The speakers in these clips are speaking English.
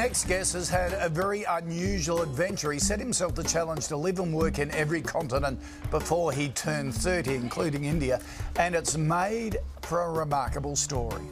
next guest has had a very unusual adventure. He set himself the challenge to live and work in every continent before he turned 30, including India, and it's made for a remarkable story.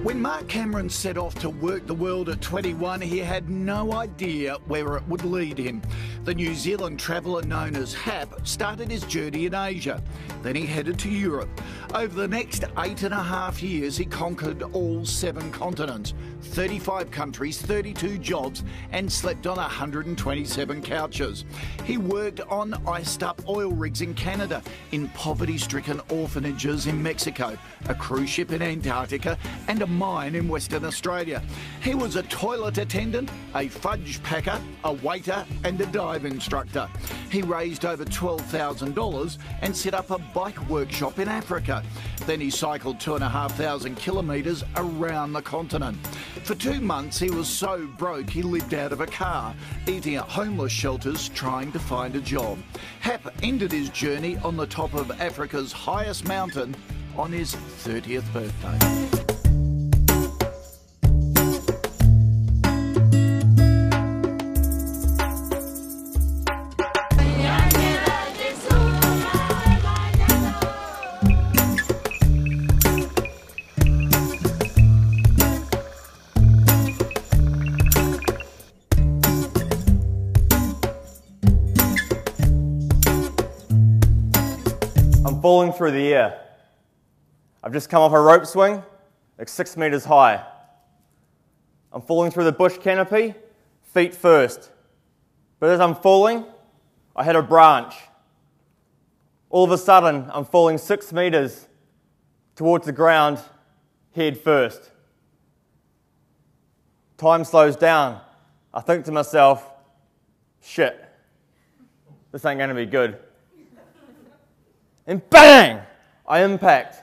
When Mark Cameron set off to work the world at 21, he had no idea where it would lead him. The New Zealand traveller known as Hap started his journey in Asia. Then he headed to Europe. Over the next 8.5 years, he conquered all 7 continents, 35 countries, 32 jobs, and slept on 127 couches. He worked on iced-up oil rigs in Canada, in poverty-stricken orphanages in Mexico, a cruise ship in Antarctica, and a mine in Western Australia. He was a toilet attendant, a fudge packer, a waiter and a dive instructor. He raised over $12,000 and set up a bike workshop in Africa. Then he cycled 2,500 kilometres around the continent. For 2 months he was so broke he lived out of a car, eating at homeless shelters trying to find a job. Hap ended his journey on the top of Africa's highest mountain on his 30th birthday. I'm falling through the air. I've just come off a rope swing, it's 6 meters high. I'm falling through the bush canopy, feet first. But as I'm falling, I hit a branch. All of a sudden, I'm falling 6 meters towards the ground, head first. Time slows down. I think to myself, shit, this ain't gonna be good. And bang! I impact.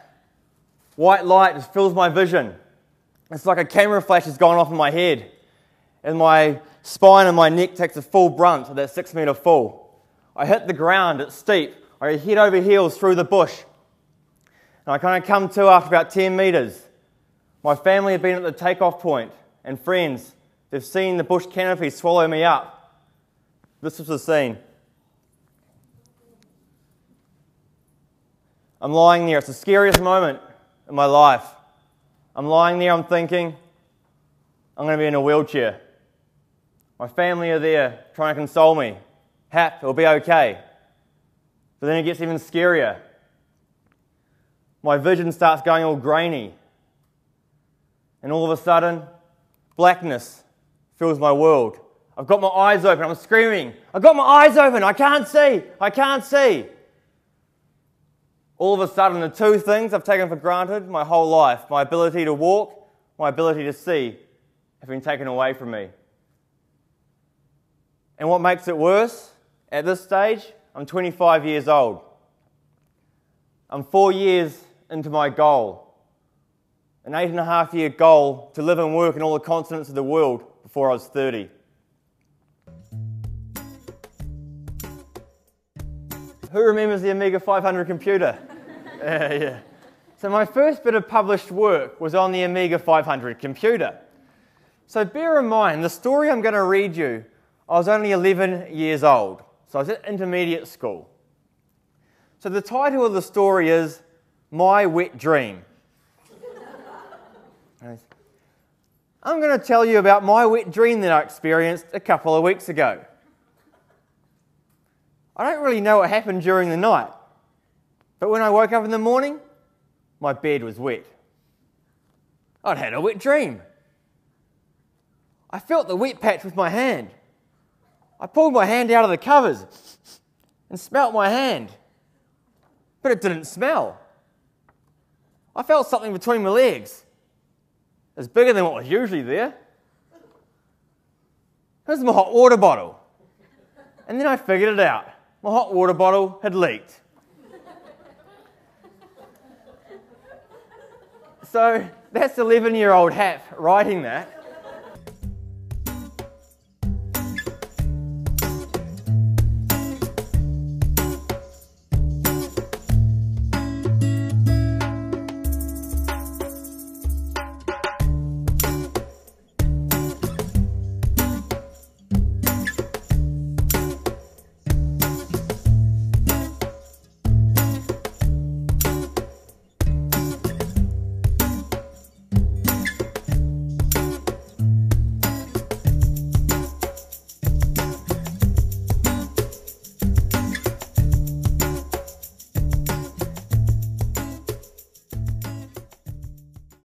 White light just fills my vision. It's like a camera flash has gone off in my head. And my spine and my neck takes a full brunt of that 6 meter fall. I hit the ground, it's steep. I head over heels through the bush. And I kind of come to after about 10 meters. My family have been at the takeoff point, and friends, they've seen the bush canopy swallow me up. This was the scene. I'm lying there, it's the scariest moment in my life. I'm lying there, I'm thinking, I'm going to be in a wheelchair. My family are there trying to console me. Hap, it'll be okay. But then it gets even scarier. My vision starts going all grainy. And all of a sudden, blackness fills my world. I've got my eyes open, I'm screaming. I've got my eyes open, I can't see, I can't see. All of a sudden, the 2 things I've taken for granted my whole life, my ability to walk, my ability to see, have been taken away from me. And what makes it worse, at this stage, I'm 25 years old. I'm 4 years into my goal, an 8.5 year goal to live and work in all the continents of the world before I was 30. Who remembers the Amiga 500 computer? Yeah. So my first bit of published work was on the Amiga 500 computer. So bear in mind, the story I'm going to read you, I was only 11 years old. So I was at intermediate school. So the title of the story is My Wet Dream. I'm going to tell you about my wet dream that I experienced a couple of weeks ago. I don't really know what happened during the night, but when I woke up in the morning, my bed was wet. I'd had a wet dream. I felt the wet patch with my hand. I pulled my hand out of the covers and smelt my hand, but it didn't smell. I felt something between my legs. It was bigger than what was usually there. It was my hot water bottle. And then I figured it out. My hot water bottle had leaked. So that's 11-year-old Hap writing that.